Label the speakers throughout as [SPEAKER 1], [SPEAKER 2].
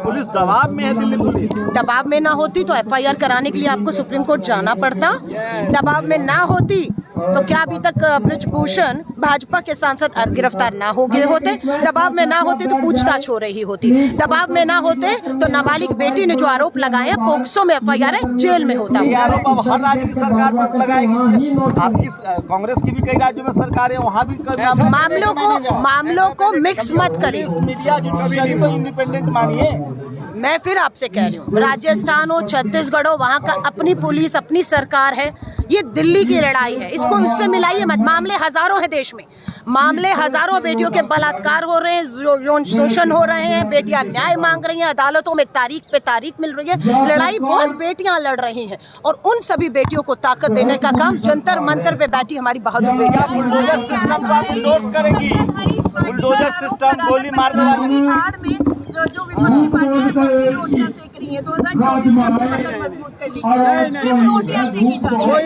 [SPEAKER 1] Police दबाव में है, दिल्ली पुलिस
[SPEAKER 2] दबाव में ना होती तो एफआईआर कराने के लिए आपको सुप्रीम कोर्ट जाना पड़ता। दबाव में ना होती तो क्या अभी तक ब्रजभूषण भाजपा के सांसद गिरफ्तार ना हो गए होते? दबाव में ना होते तो पूछताछ हो रही होती। दबाव में ना होते तो नाबालिग बेटी ने जो आरोप लगाए हैं पोक्सो में एफआईआर है, जेल में होता।
[SPEAKER 1] ये आरोप अब हर राज्य की सरकार पर लगाएगी। आपकी कांग्रेस की भी कई राज्यों में सरकार है, वहाँ भी
[SPEAKER 2] मामलों को मिक्स मत करिए।
[SPEAKER 1] मीडिया जुडिशरी को इंडिपेंडेंट मानिए।
[SPEAKER 2] मैं फिर आपसे कह रही हूँ, राजस्थान हो, छत्तीसगढ़ हो, वहाँ का अपनी पुलिस, अपनी सरकार है। ये दिल्ली की लड़ाई है, इसको उससे मिलाइए मत। मामले हजारों हैं देश में, मामले हजारों बेटियों के बलात्कार हो रहे हैं, यौन शोषण हो रहे हैं, बेटियां न्याय मांग रही हैं, अदालतों में तारीख पे तारीख मिल रही है। लड़ाई बहुत बेटियां लड़ रही हैं और उन सभी बेटियों को ताकत देने का काम जंतर मंतर पे बैठी हमारी बहादुर बेटियां।
[SPEAKER 1] बुलडोजर सिस्टम को आप इंडोर्स करेंगी? बुलडोजर सिस्टम, गोली मारने वाले
[SPEAKER 2] जो विपक्षी पार्टियां रोटियां सेक रही हैं, 2024 मजबूत करने की।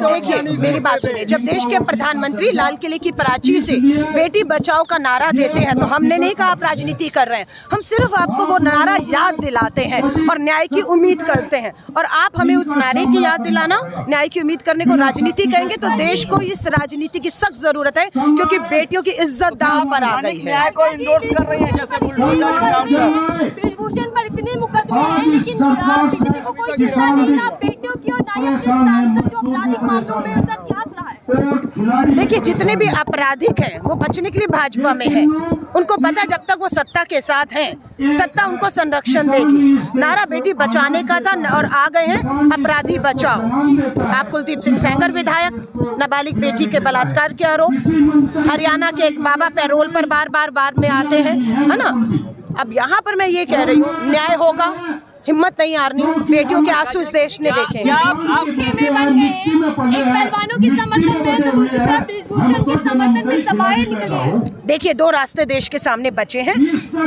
[SPEAKER 2] देखिए मेरी बात सुनिए, जब देश के प्रधानमंत्री लाल किले की प्राचीर से बेटी बचाओ का नारा देते हैं तो हमने नहीं कहा आप राजनीति कर रहे हैं, हम सिर्फ आपको वो नारा याद दिलाते हैं और न्याय की उम्मीद करते हैं। और आप हमें उस नारे की याद दिलाना, न्याय की उम्मीद करने को राजनीति कहेंगे तो देश को इस राजनीति की सख्त जरूरत है, क्योंकि बेटियों की इज्जत दांव पर आ गई है।
[SPEAKER 1] न्याय को इंडोर्स कर रही है, जैसे बुलडोजर
[SPEAKER 3] ब्रजभूषण पर इतने मुकदमे हैं लेकिन बीजेपी को कोई चिंता नहीं, ना बेटियों की और ना ही सांसद जो आपराधिक मामलों में उनका इतिहास रहा है।
[SPEAKER 2] देखिए जितने भी आपराधिक हैं वो बचने के लिए भाजपा में है। उनको पता जब तक वो सत्ता के साथ हैं, सत्ता उनको संरक्षण देगी। नारा बेटी बचाने का था और आ गए हैं अपराधी बचाओ। आप कुलदीप सिंह सेंगर विधायक, नाबालिग बेटी के बलात्कार के आरोप, हरियाणा के एक बाबा पैरोल पर बार में आते हैं, है ना। अब यहाँ पर मैं ये कह रही हूँ न्याय होगा, हिम्मत नहीं हारनी। बेटियों के आंसू इस देश ने देखे हैं।
[SPEAKER 3] पहलवानों के समर्थन में तो दूसरी तरफ ब्रजभूषण के समर्थन में सभाएं निकली हैं।
[SPEAKER 2] देखिए दो रास्ते देश के सामने बचे हैं।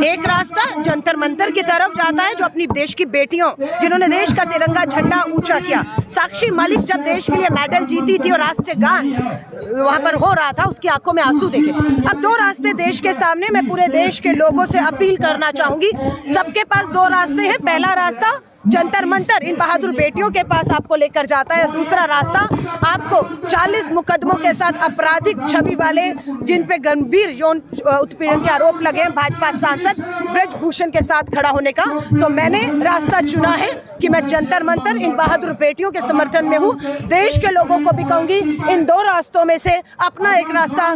[SPEAKER 2] एक रास्ता जंतर मंतर की तरफ जाता है, जो अपनी देश की बेटियों जिन्होंने देश का तिरंगा झंडा ऊंचा किया, साक्षी मलिक जब देश के लिए मेडल जीती थी और राष्ट्रीय गान वहां पर हो रहा था, उसकी आंखों में आंसू देखे। अब दो रास्ते देश के सामने, मैं पूरे देश के लोगों से अपील करना चाहूंगी, सबके पास दो रास्ते हैं। पहला रास्ता जंतर मंतर इन बहादुर बेटियों के पास आपको लेकर जाता है, दूसरा रास्ता आपको 40 मुकदमों के साथ आपराधिक छवि वाले जिन पे गंभीर यौन उत्पीड़न के आरोप लगे हैं भाजपा सांसद ब्रजभूषण के साथ खड़ा होने का। तो मैंने रास्ता चुना है कि मैं जंतर मंतर इन बहादुर बेटियों के समर्थन में हूँ। देश के लोगों को भी कहूंगी इन दो रास्तों में से अपना एक रास्ता